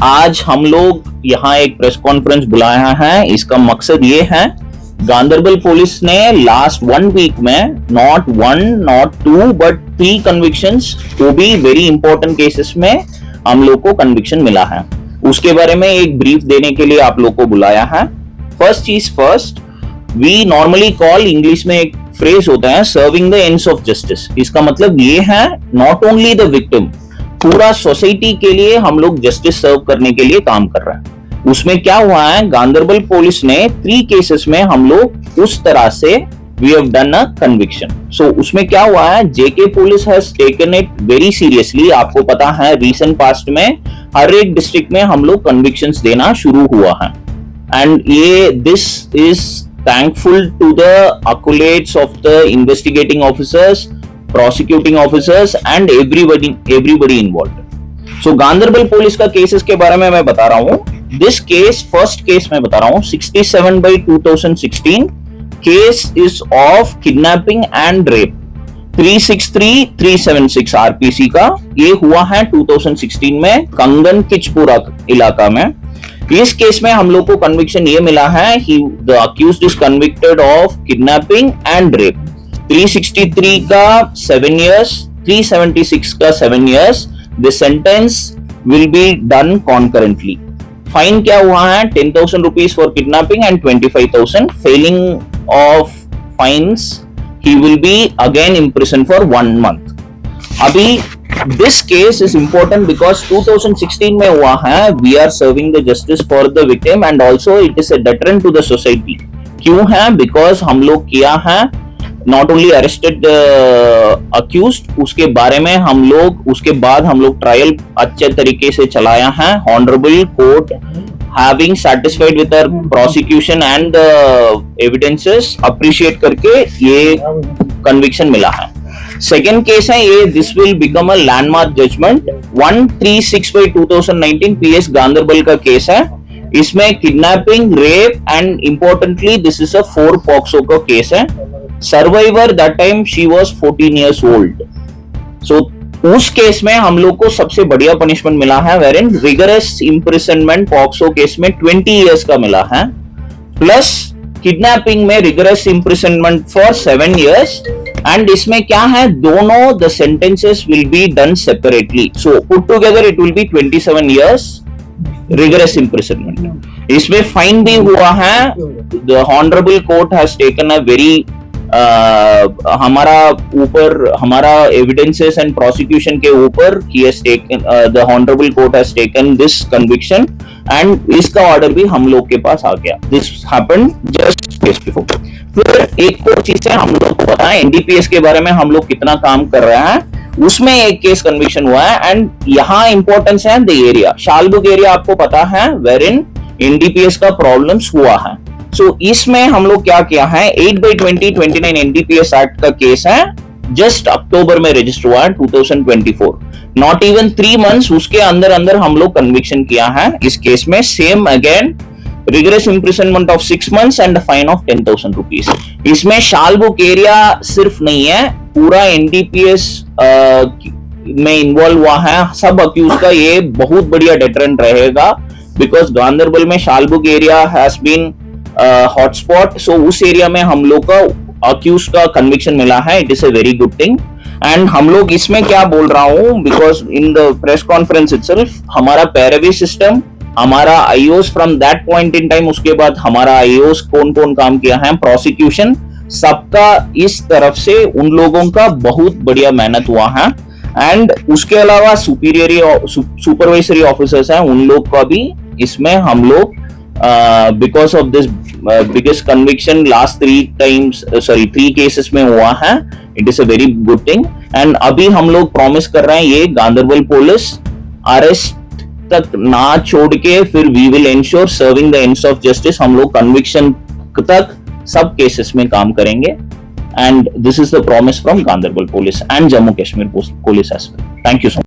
आज हम लोग यहाँ एक प्रेस कॉन्फ्रेंस बुलाया है। इसका मकसद ये है, गांधरबल पुलिस ने लास्ट 1 वीक में नॉट 1 नॉट 2 बट 3 कन्विक्शंस, वो भी वेरी इंपॉर्टेंट केसेस में हम लोग को कन्विक्शन मिला है। उसके बारे में एक ब्रीफ देने के लिए आप लोग को बुलाया है। फर्स्ट चीज first, we normally call, English में एक फ्रेज होता है, serving the ends of justice. इसका मतलब ये है, नॉट ओनली द विक्टिम, पूरा सोसाइटी के लिए हम लोग जस्टिस सर्व करने के लिए काम कर रहे हैं। उसमें क्या हुआ है, गांधरबल पुलिस ने 3 केसेस में हम लोग उस तरह से we have done a conviction. So उसमें क्या हुआ है, JK police has taken it very seriously. आपको पता है रीसेंट पास्ट में हर एक डिस्ट्रिक्ट में हम लोग कन्विक्शंस देना शुरू हुआ है, एंड ये this is thankful to the accolades of the investigating officers, prosecuting officers and everybody involved. So Ganderbal police का केसेस के बारे में मैं बता रहा हूं। दिस केस, फर्स्ट केस मैं बता रहा हूं, 67/2016 case is of kidnapping and rape, 363-376 RPC का। ये हुआ है 2016 में कंगन किचपुरा इलाका में। इस केस में हम लोग को कन्विक्शन ये मिला है, the accused is convicted of kidnapping and rape. 363 का 7 years, 376 का 7 years। The sentence will be done concurrently. Fine क्या हुआ है, 10,000 rupees for kidnapping and 25,000। Failing of fines he will be again imprison for 1 month। अभी this case is important because 2016 में हुआ है, we are serving the justice for the victim and also it is a deterrent to the society। क्यों है, because हम लोग किया है, not only arrested the accused, उसके बारे में हम लोग, उसके बाद हम लोग ट्रायल अच्छे तरीके से चलाया है। Honorable court having satisfied with our prosecution and the evidences, appreciate करके ये conviction मिला है। सेकेंड केस है ये, this will become a landmark judgement, 136/2019 PS Ganderbal का केस है। इसमें kidnapping, rape and importantly this is a 4 POCSO का केस है। Survivor that time she was 14 years old। सो उस केस में हम लोग को सबसे बढ़िया पनिशमेंट मिला है, वेरिन रिगरस इम्प्रिजनमेंट पॉक्सो केस में 20 years का मिला है, प्लस किडनैपिंग में rigorous imprisonment for 7 years। And इसमें क्या है, दोनों the sentences will be done separately. So put together it will be 27 years rigorous imprisonment. इसमें फाइन भी हुआ है। The honourable court has taken a very, हमारा ऊपर, हमारा एविडेंसेस एंड प्रोसिक्यूशन के ऊपर the honourable court has taken this conviction and इसका ऑर्डर भी हम लोग के पास आ गया। This happened just before. फिर एक और चीज है, हम लोग को पता है एनडीपीएस के बारे में हम लोग कितना काम कर रहे हैं। उसमें एक केस कन्विक्शन हुआ है एंड यहाँ इंपॉर्टेंस है द एरिया, शालबुग एरिया आपको पता है, वेरिन एनडीपीएस का प्रॉब्लम्स हुआ है। सो इसमें हम लोग क्या किया है, 8/2029 एनडीपीएस एक्ट का केस है, जस्ट अक्टूबर में रजिस्टर हुआ है 2024, नॉट इवन 3 months, उसके अंदर अंदर हम लोग कन्विक्शन किया है इस केस में। Same again rigorous imprisonment of 6 months and fine of 10,000 rupees. इसमें शालबुक एरिया सिर्फ नहीं है, पूरा एनडीपीएस में इन्वॉल्व हुआ है। सब अक्यूज का ये बहुत बढ़िया डेटरेंट रहेगा, बिकॉज गांधरबल में Shallbugh area has been hotspot. सो उस एरिया में हम लोग का अक्यूज का कन्विक्शन मिला है, it is a very good thing. And हम लोग इसमें क्या बोल रहा हूं, because in the press conference itself हमारा पैरावी सिस्टम, हमारा iOS from that point in time, उसके बाद हमारा आईओस कौन कौन काम किया है, प्रोसिक्यूशन, सबका इस तरफ से उन लोगों का बहुत बढ़िया मेहनत हुआ है। एंड उसके अलावा सुपरवाइजरी ऑफिसर्स हैं, उन लोग का भी इसमें हम लोग because of this biggest conviction last 3 cases में हुआ है, it is a very good thing. And अभी हम लोग प्रॉमिस कर रहे हैं, ये गांधरबल पुलिस अरेस्ट तक ना छोड़ के फिर we will ensure serving the ends of justice. हम लोग कन्विक्शन तक सब केसेस में काम करेंगे, and this is the promise from Ganderbal police and Jammu Kashmir police as well. Thank you so much.